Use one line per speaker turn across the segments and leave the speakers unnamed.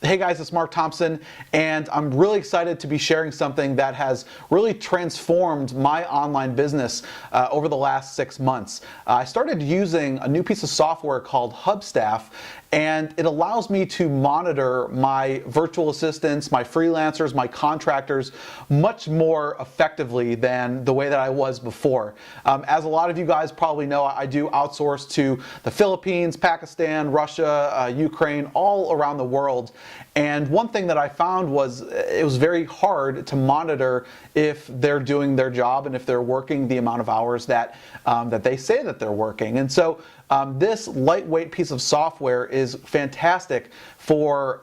Hey guys, it's Mark Thompson, and I'm really excited to be sharing something that has really transformed my online business over the last 6 months. I started using a new piece of software called Hubstaff, and it allows me to monitor my virtual assistants, my freelancers, my contractors much more effectively than the way that I was before. As a lot of you guys probably know, I do outsource to the Philippines, Pakistan, Russia, Ukraine, all around the world. And one thing that I found was it was very hard to monitor if they're doing their job and if they're working the amount of hours that they say that they're working. And so this lightweight piece of software is fantastic for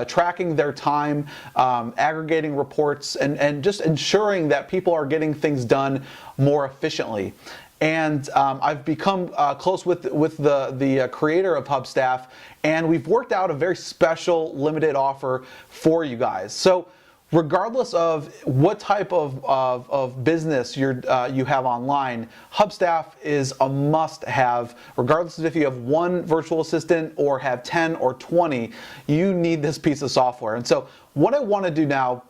tracking their time, aggregating reports, and just ensuring that people are getting things done more efficiently. And I've become close with the creator of Hubstaff, and we've worked out a very special limited offer for you guys. So regardless of what type of business you have online, Hubstaff is a must-have. Regardless of if you have one virtual assistant or have 10 or 20, you need this piece of software. And so what I want to do now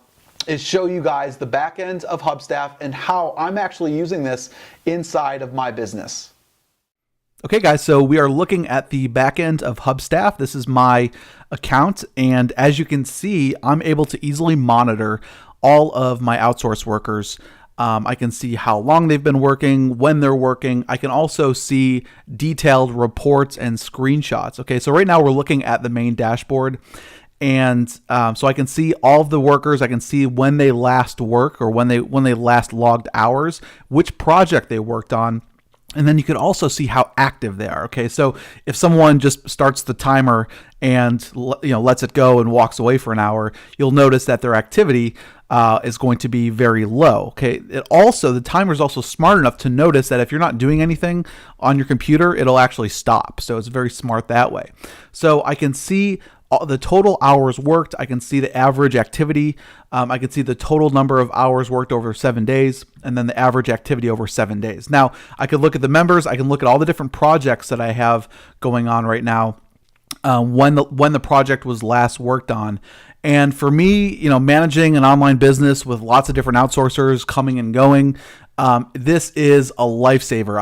is show you guys the back end of Hubstaff and how I'm actually using this inside of my business.
Okay guys, so we are looking at the back end of Hubstaff. This is my account, and as you can see, I'm able to easily monitor all of my outsourced workers. I can see how long they've been working, when they're working. I can also see detailed reports and screenshots. Okay, so right now we're looking at the main dashboard. And so I can see all of the workers. I can see when they last work or when they last logged hours, which project they worked on. And then you can also see how active they are. Okay, so if someone just starts the timer and lets it go and walks away for an hour, you'll notice that their activity is going to be very low. Okay, the timer is also smart enough to notice that if you're not doing anything on your computer, it'll actually stop. So it's very smart that way. So I can see the total hours worked. I can see the average activity. I can see the total number of hours worked over 7 days, and then the average activity over 7 days. Now, I could look at the members. I can look at all the different projects that I have going on right now, when the project was last worked on. And for me, managing an online business with lots of different outsourcers coming and going, this is a lifesaver.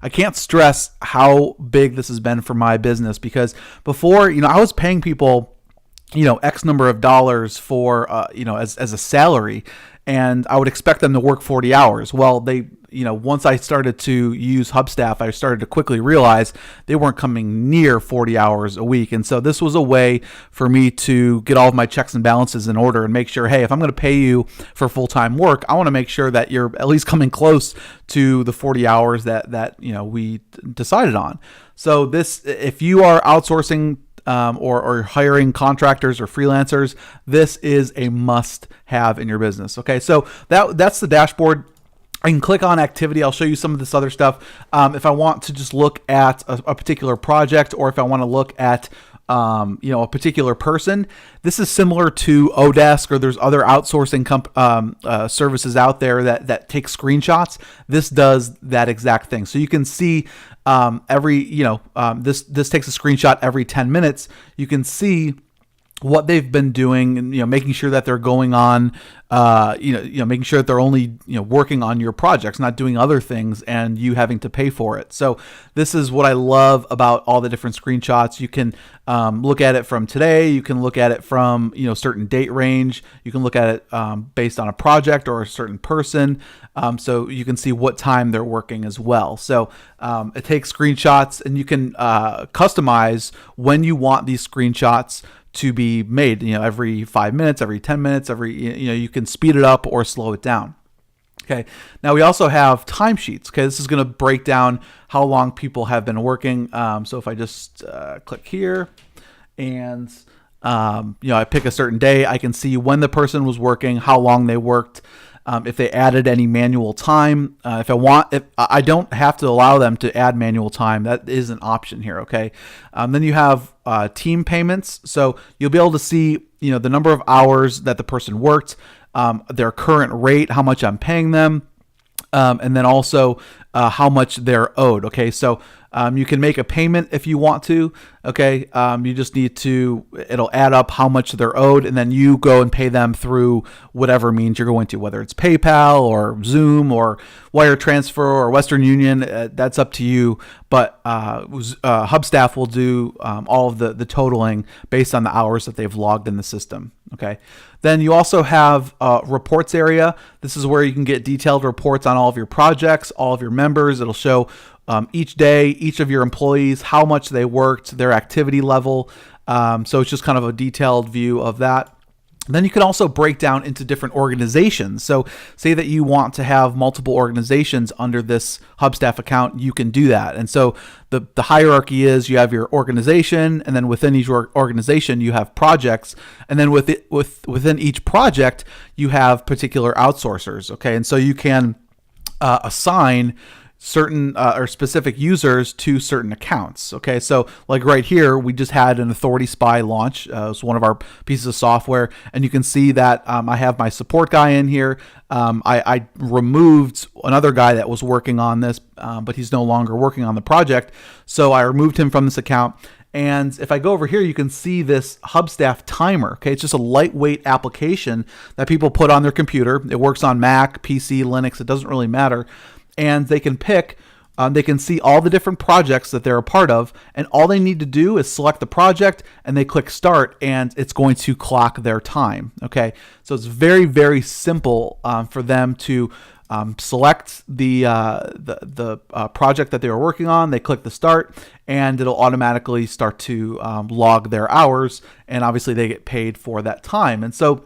I can't stress how big this has been for my business, because before, I was paying people, X number of dollars for, as a salary, and I would expect them to work 40 hours. Well, once I started to use Hubstaff, I started to quickly realize they weren't coming near 40 hours a week. And so this was a way for me to get all of my checks and balances in order and make sure, hey, if I'm going to pay you for full-time work, I want to make sure that you're at least coming close to the 40 hours that we decided on. So this, if you are outsourcing or hiring contractors or freelancers, this is a must-have in your business. Okay, so that's the dashboard. I can click on activity. I'll show you some of this other stuff. If I want to just look at a particular project, or if I want to look at a particular person, this is similar to Odesk, or there's other outsourcing services out there that take screenshots. This does that exact thing. So you can see this takes a screenshot every 10 minutes. You can see what they've been doing, and making sure that they're going on, making sure that they're only working on your projects, not doing other things, and you having to pay for it. So this is what I love about all the different screenshots. You can look at it from today. You can look at it from certain date range. You can look at it based on a project or a certain person. So you can see what time they're working as well. So it takes screenshots, and you can customize when you want these screenshots to be made, every 5 minutes, every 10 minutes, you can speed it up or slow it down. Okay. Now we also have timesheets. Okay. This is going to break down how long people have been working. So if I just click here and, I pick a certain day, I can see when the person was working, how long they worked, if they added any manual time. If I don't have to allow them to add manual time, that is an option here. Okay. Then you have team payments. So you'll be able to see, the number of hours that the person worked, their current rate, how much I'm paying them. And then also how much they're owed. Okay, so you can make a payment if you want to. Okay, you just need to, it'll add up how much they're owed, and then you go and pay them through whatever means you're going to, whether it's PayPal or Zoom or wire transfer or Western Union. That's up to you. But Hubstaff will do all of the totaling based on the hours that they've logged in the system. Okay. Then you also have a reports area. This is where you can get detailed reports on all of your projects, all of your members. It'll show each day, each of your employees, how much they worked, their activity level. So it's just kind of a detailed view of that. Then you can also break down into different organizations. So say that you want to have multiple organizations under this Hubstaff account, you can do that. And so the hierarchy is you have your organization, and then within each organization you have projects, and then within each project you have particular outsourcers. Okay, and so you can assign certain or specific users to certain accounts. Okay, so like right here, we just had an Authority Spy launch. It's one of our pieces of software, and you can see that I have my support guy in here. I removed another guy that was working on this, but he's no longer working on the project, so I removed him from this account. And if I go over here, you can see this Hubstaff timer. Okay, it's just a lightweight application that people put on their computer. It works on Mac, PC, Linux. It doesn't really matter. And they can pick, they can see all the different projects that they're a part of, and all they need to do is select the project, and they click start, and it's going to clock their time. Okay, so it's very, very simple for them to select the project that they were working on. They click the start, and it'll automatically start to log their hours, and obviously they get paid for that time. And so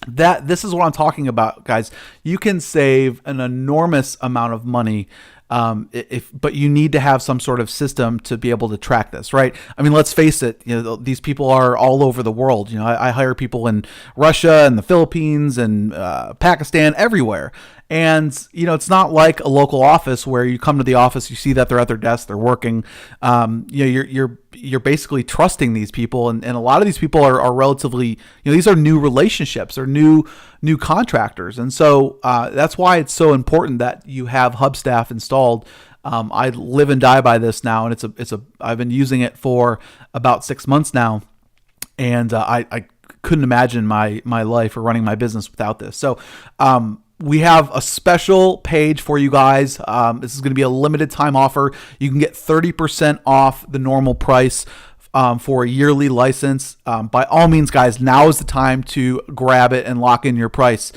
this is what I'm talking about, guys. You can save an enormous amount of money, but you need to have some sort of system to be able to track this, right? I mean, let's face it. These people are all over the world. I hire people in Russia and the Philippines and Pakistan, everywhere. And it's not like a local office where you come to the office, you see that they're at their desk, they're working. You're basically trusting these people, and a lot of these people are relatively, these are new relationships or new contractors, and so that's why it's so important that you have Hubstaff installed. I live and die by this now, and I've been using it for about 6 months now, and I couldn't imagine my life or running my business without this. So we have a special page for you guys. This is going to be a limited time offer. You can get 30% off the normal price for a yearly license. By all means, guys, now is the time to grab it and lock in your price.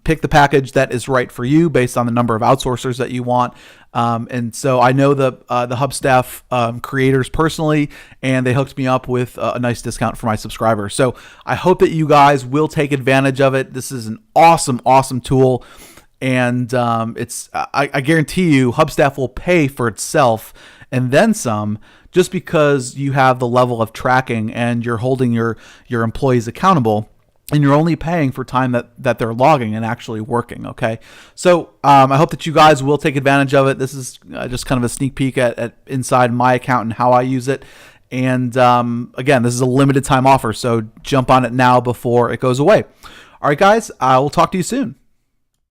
Pick the package that is right for you based on the number of outsourcers that you want. And so I know the Hubstaff creators personally, and they hooked me up with a nice discount for my subscribers. So I hope that you guys will take advantage of it. This is an awesome tool, and I guarantee you Hubstaff will pay for itself and then some, just because you have the level of tracking and you're holding your employees accountable. And you're only paying for time that they're logging and actually working, okay? So I hope that you guys will take advantage of it. This is just kind of a sneak peek at inside my account and how I use it. And again, this is a limited time offer, so jump on it now before it goes away. All right, guys, I will talk to you soon.